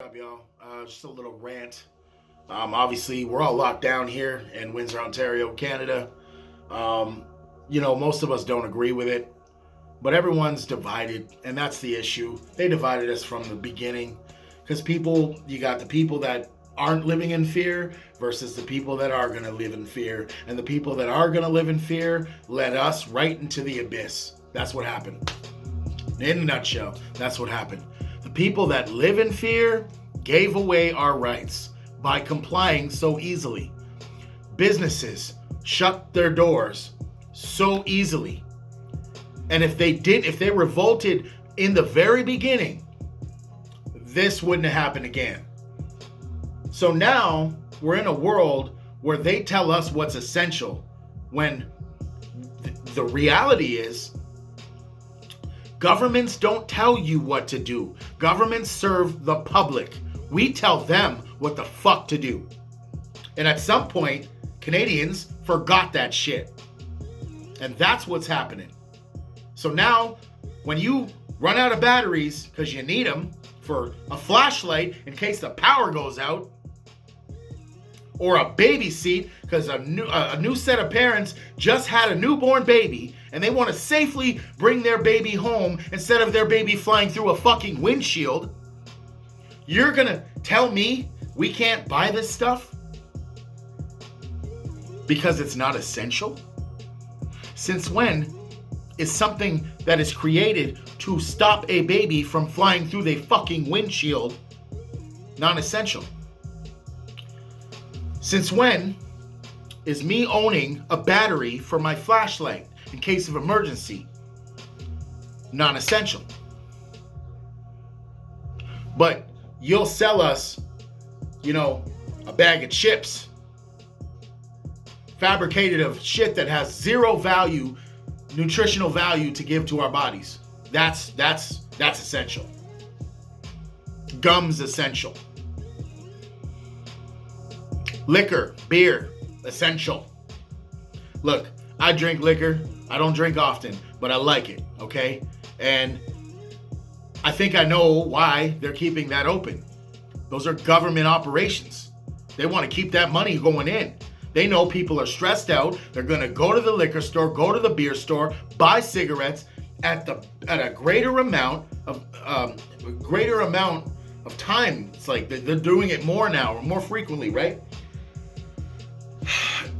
Up, y'all? Just a little rant. Obviously, we're all locked down here in Windsor, Ontario, Canada. Um, most of us don't agree with it, but everyone's divided, and that's the issue. They divided us from the beginning because you got the people that aren't living in fear versus the people that are going to live in fear. And the people that are going to live in fear led us right into the abyss. That's what happened. In a nutshell, that's what happened. The people that live in fear gave away our rights by complying so easily. Businesses shut their doors so easily. And if they revolted in the very beginning, this wouldn't have happened again. So now we're in a world where they tell us what's essential when the reality is governments don't tell you what to do. Governments serve the public. We tell them what the fuck to do. And at some point, Canadians forgot that shit. And that's what's happening. So now, when you run out of batteries because you need them for a flashlight in case the power goes out, or a baby seat because a new set of parents just had a newborn baby and they want to safely bring their baby home instead of their baby flying through a fucking windshield, you're gonna tell me we can't buy this stuff because it's not essential? Since when is something that is created to stop a baby from flying through the fucking windshield non-essential? Since when is me owning a battery for my flashlight in case of emergency non-essential? But you'll sell us, a bag of chips fabricated of shit that has zero value, nutritional value to give to our bodies. That's essential. Gum's essential. Liquor, beer, essential. Look, I drink liquor. I don't drink often, but I like it, okay? And I think I know why they're keeping that open. Those are government operations. They want to keep that money going in. They know people are stressed out. They're going to go to the liquor store, go to the beer store, buy cigarettes at a greater amount of time. It's like they're doing it more now, or more frequently, right?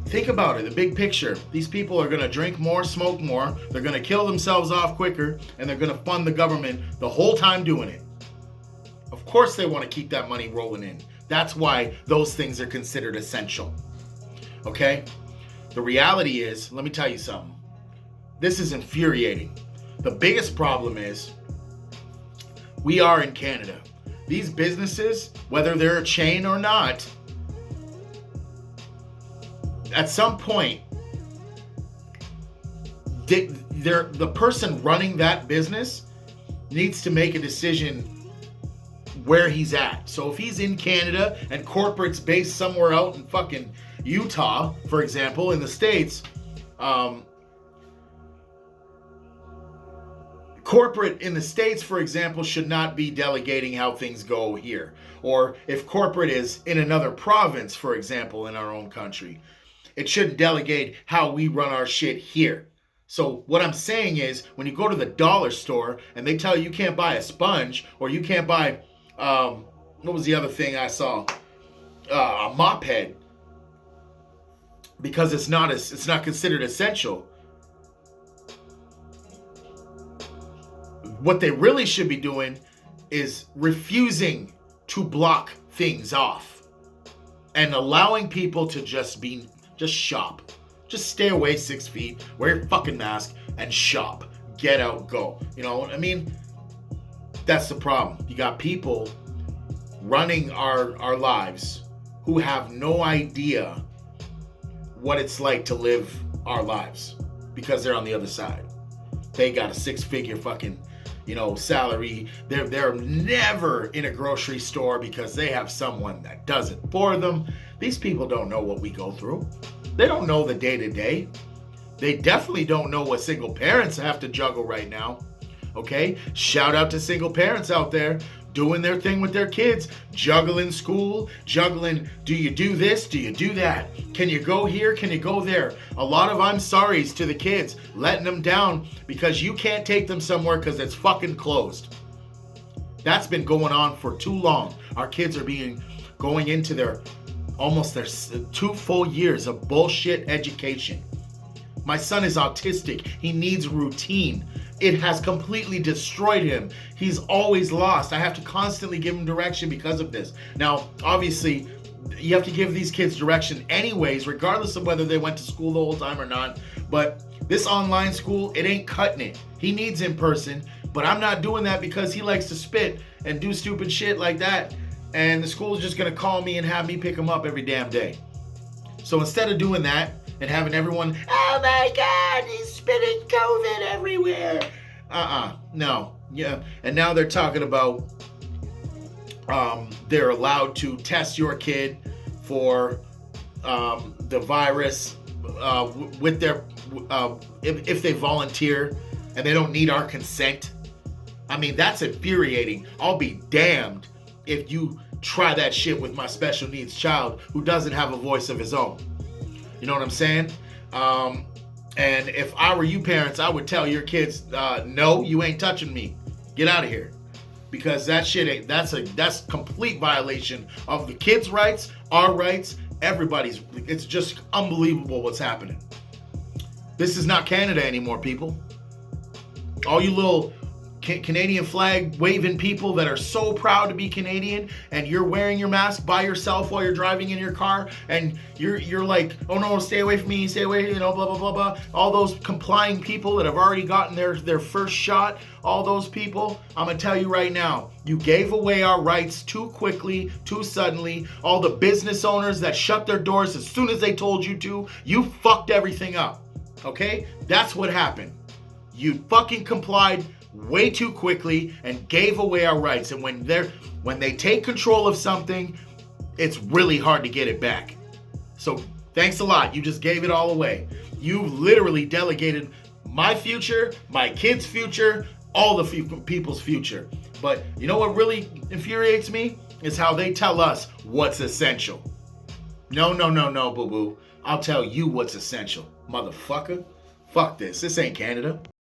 Think about it, the big picture. These people are going to drink more, smoke more, they're going to kill themselves off quicker, and they're going to fund the government the whole time doing it. Of course they want to keep that money rolling in. That's why those things are considered essential. Okay? The reality is, let me tell you something. This is infuriating. The biggest problem is, we are in Canada. These businesses, whether they're a chain or not, at some point, the person running that business needs to make a decision where he's at. So if he's in Canada and corporate's based somewhere out in fucking Utah, for example, in the States, corporate in the States, for example, should not be delegating how things go here. Or if corporate is in another province, for example, in our own country, it shouldn't delegate how we run our shit here. So what I'm saying is, when you go to the dollar store and they tell you can't buy a sponge, or you can't buy, what was the other thing I saw? A mop head, because it's not considered essential. What they really should be doing is refusing to block things off and allowing people to just shop. Just stay away 6 feet, wear your fucking mask, and shop. Get out, go. You know what I mean? That's the problem. You got people running our lives who have no idea what it's like to live our lives because they're on the other side. They got a 6-figure fucking, salary. They're never in a grocery store because they have someone that does it for them. These people don't know what we go through. They don't know the day-to-day. They definitely don't know what single parents have to juggle right now. Okay? Shout out to single parents out there. doing their thing with their kids, juggling school, juggling, do you do this, do you do that? Can you go here, can you go there? A lot of I'm sorries to the kids, letting them down because you can't take them somewhere because it's fucking closed. That's been going on for too long. Our kids are going into their 2 full years of bullshit education. My son is autistic. He needs routine. It has completely destroyed him. He's always lost. I have to constantly give him direction because of this. Now, obviously, you have to give these kids direction anyways, regardless of whether they went to school the whole time or not. But this online school, it ain't cutting it. He needs in person, but I'm not doing that because he likes to spit and do stupid shit like that. And the school is just going to call me and have me pick him up every damn day. So instead of doing that, and having everyone, oh my God, he's spitting COVID everywhere. No. Yeah. And now they're talking about they're allowed to test your kid for the virus with their if they volunteer and they don't need our consent. I mean, that's infuriating. I'll be damned if you try that shit with my special needs child who doesn't have a voice of his own. You know what I'm saying? And if I were you parents, I would tell your kids, no, you ain't touching me. Get out of here. Because that shit ain't, that's complete violation of the kids' rights, our rights, everybody's. It's just unbelievable what's happening. This is not Canada anymore, people. All you little Canadian flag waving people that are so proud to be Canadian, and you're wearing your mask by yourself while you're driving in your car, and you're like, oh no, stay away from me, stay away, blah blah blah blah. All those complying people that have already gotten their first shot, all those people, I'm gonna tell you right now, you gave away our rights too quickly, too suddenly. All the business owners that shut their doors as soon as they told you to, you fucked everything up. Okay, that's what happened. You fucking complied way too quickly and gave away our rights. And when they take control of something, it's really hard to get it back. So thanks a lot. You just gave it all away. You literally delegated my future, my kids' future, all the people's future. But you know what really infuriates me? Is how they tell us what's essential. No, boo-boo. I'll tell you what's essential, motherfucker. Fuck this. This ain't Canada.